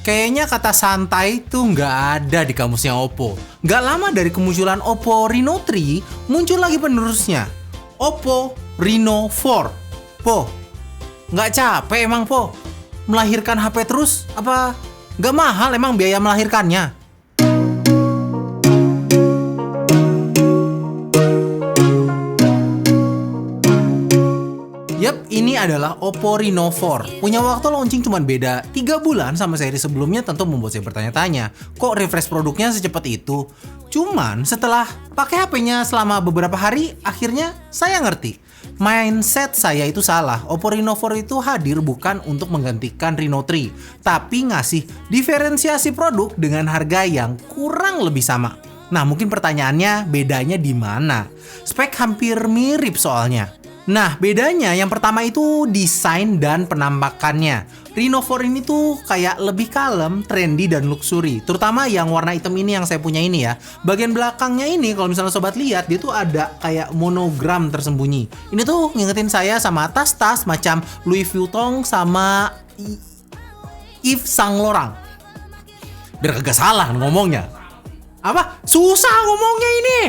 Kayaknya kata santai tuh nggak ada di kamusnya Oppo. Nggak lama dari kemunculan Oppo Reno 3, muncul lagi penerusnya, Oppo Reno 4. Po, nggak capek emang Po? Melahirkan HP terus? Apa nggak mahal emang biaya melahirkannya? Yap, ini adalah Oppo Reno 4. Punya waktu launching cuma beda 3 bulan sama seri sebelumnya, tentu membuat saya bertanya-tanya, kok refresh produknya secepat itu? Cuman setelah pakai HP-nya selama beberapa hari, akhirnya saya ngerti. Mindset saya itu salah. Oppo Reno 4 itu hadir bukan untuk menggantikan Reno 3, tapi ngasih diferensiasi produk dengan harga yang kurang lebih sama. Nah, mungkin pertanyaannya bedanya di mana? Spek hampir mirip soalnya. Nah, bedanya yang pertama itu desain dan penampakannya. Reno 4 ini tuh kayak lebih kalem, trendy, dan luxury. Terutama yang warna hitam ini yang saya punya ini ya. Bagian belakangnya ini kalau misalnya sobat lihat, dia tuh ada kayak monogram tersembunyi. Ini tuh ngingetin saya sama tas-tas macam Louis Vuitton sama Yves Saint Laurent. Biar kagak salah ngomongnya. Apa? Susah ngomongnya ini.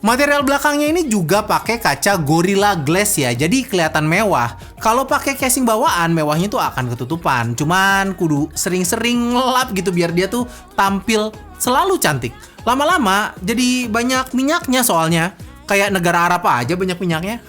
Material belakangnya ini juga pakai kaca Gorilla Glass ya, jadi kelihatan mewah. Kalau pakai casing bawaan, mewahnya tuh akan ketutupan. Cuman kudu sering-sering lap gitu biar dia tuh tampil selalu cantik. Lama-lama jadi banyak minyaknya soalnya. Kayak negara Arab aja banyak minyaknya.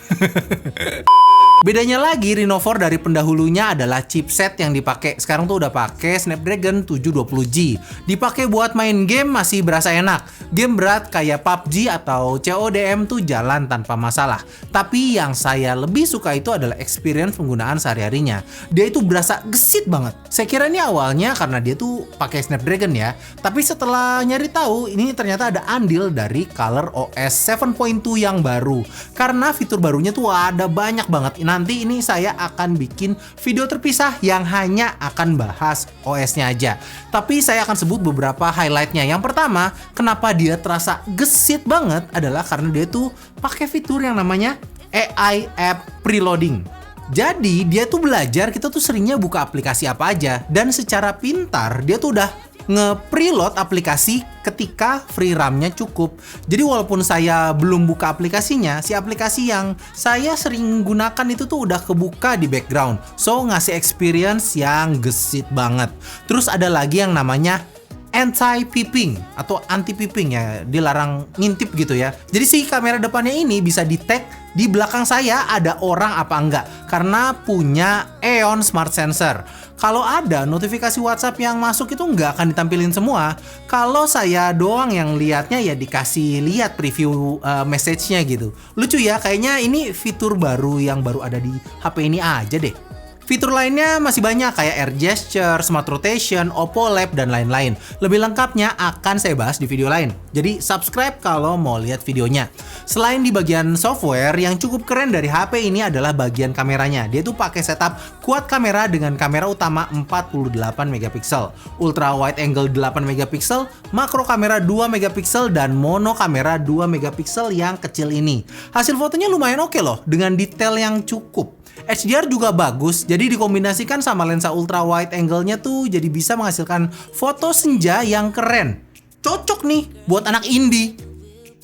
Bedanya lagi, Reno 4 dari pendahulunya adalah chipset yang dipakai. Sekarang tuh udah pakai Snapdragon 720G. Dipakai buat main game masih berasa enak. Game berat kayak PUBG atau CODM tuh jalan tanpa masalah. Tapi yang saya lebih suka itu adalah experience penggunaan sehari-harinya. Dia itu berasa gesit banget. Saya kira ini awalnya karena dia tuh pakai Snapdragon ya. Tapi setelah nyari tahu, ini ternyata ada andil dari ColorOS 7.2 yang baru. Karena fitur barunya tuh ada banyak banget. Nanti ini saya akan bikin video terpisah yang hanya akan bahas OS-nya aja. Tapi saya akan sebut beberapa highlight-nya. Yang pertama, kenapa dia terasa gesit banget adalah karena dia tuh pakai fitur yang namanya AI App Preloading. Jadi dia tuh belajar kita tuh seringnya buka aplikasi apa aja, dan secara pintar dia tuh udah nge-preload aplikasi ketika free RAM-nya cukup. Jadi walaupun saya belum buka aplikasinya, si aplikasi yang saya sering gunakan itu tuh udah kebuka di background. So ngasih experience yang gesit banget. Terus ada lagi yang namanya anti-peeping atau anti-peeping ya, dilarang ngintip gitu ya. Jadi si kamera depannya ini bisa detect di belakang saya ada orang apa enggak karena punya Aeon Smart Sensor. Kalau ada notifikasi WhatsApp yang masuk itu nggak akan ditampilin semua. Kalau saya doang yang lihatnya ya dikasih lihat preview message-nya gitu. Lucu ya, kayaknya ini fitur baru yang baru ada di HP ini aja deh. Fitur lainnya masih banyak kayak Air Gesture, Smart Rotation, Oppo Lab, dan lain-lain. Lebih lengkapnya akan saya bahas di video lain. Jadi subscribe kalau mau lihat videonya. Selain di bagian software, yang cukup keren dari HP ini adalah bagian kameranya. Dia tuh pakai setup quad kamera dengan kamera utama 48 megapiksel, ultra wide angle 8 megapiksel, makro kamera 2 megapiksel, dan mono kamera 2 megapiksel yang kecil ini. Hasil fotonya lumayan oke loh, dengan detail yang cukup. HDR juga bagus, jadi dikombinasikan sama lensa ultra wide angle-nya tuh jadi bisa menghasilkan foto senja yang keren. Cocok nih buat anak indie.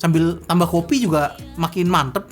Sambil tambah kopi juga makin mantep.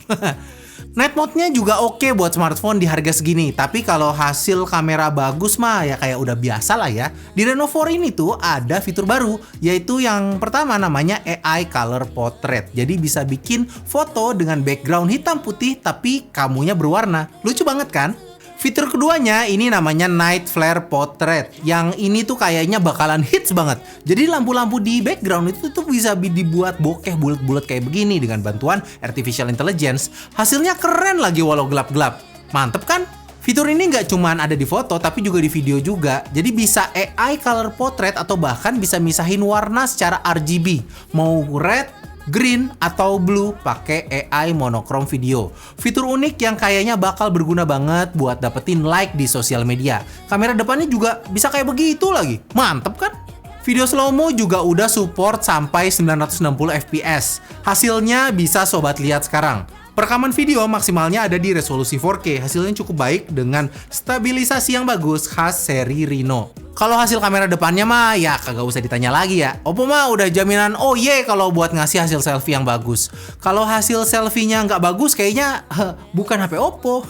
Night mode-nya juga oke buat smartphone di harga segini. Tapi kalau hasil kamera bagus mah ya kayak udah biasa lah ya. Di Reno 4 ini tuh ada fitur baru, yaitu yang pertama namanya AI Color Portrait. Jadi bisa bikin foto dengan background hitam putih tapi kamunya berwarna. Lucu banget kan? Fitur keduanya ini namanya Night Flare Portrait. Yang ini tuh kayaknya bakalan hits banget. Jadi lampu-lampu di background itu tuh bisa dibuat bokeh bulat-bulat kayak begini dengan bantuan Artificial Intelligence. Hasilnya keren lagi walau gelap-gelap. Mantep kan? Fitur ini nggak cuma ada di foto tapi juga di video juga. Jadi bisa AI Color Portrait atau bahkan bisa misahin warna secara RGB. Mau red, green, atau blue pakai AI monochrome video. Fitur unik yang kayaknya bakal berguna banget buat dapetin like di sosial media. Kamera depannya juga bisa kayak begitu lagi. Mantep kan? Video slow-mo juga udah support sampai 960 fps. Hasilnya bisa sobat lihat sekarang. Perekaman video maksimalnya ada di resolusi 4K, hasilnya cukup baik dengan stabilisasi yang bagus khas seri Reno. Kalau hasil kamera depannya mah ya kagak usah ditanya lagi ya. Oppo mah udah jaminan oh ye kalau buat ngasih hasil selfie yang bagus. Kalau hasil selfie-nya nggak bagus kayaknya bukan HP Oppo.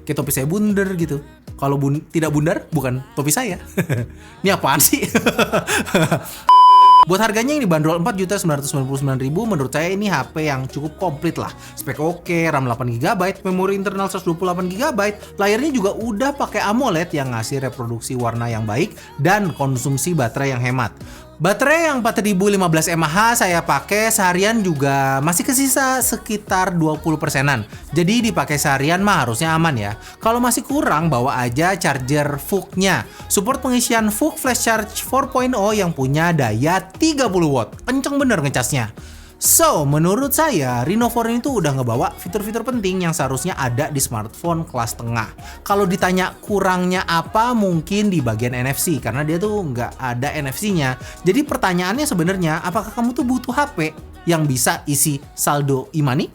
Kayak topi saya bundar gitu. Kalau tidak bundar bukan topi saya. Ini apaan sih? Buat harganya yang dibanderol 4.999.000, menurut saya ini HP yang cukup komplit lah. Spek oke, RAM 8GB, memori internal 128GB, layarnya juga udah pakai AMOLED yang ngasih reproduksi warna yang baik dan konsumsi baterai yang hemat. Baterai yang 4015 mAh saya pakai seharian juga masih kesisa sekitar 20%-an. Jadi dipakai seharian mah harusnya aman ya. Kalau masih kurang bawa aja charger VOOC-nya. Support pengisian VOOC Flash Charge 4.0 yang punya daya 30 watt. Kenceng bener ngecasnya. So, menurut saya, Reno 4 ini tuh udah ngebawa fitur-fitur penting yang seharusnya ada di smartphone kelas tengah. Kalau ditanya kurangnya apa, mungkin di bagian NFC, karena dia tuh nggak ada NFC-nya. Jadi pertanyaannya sebenarnya, apakah kamu tuh butuh HP yang bisa isi saldo e-money?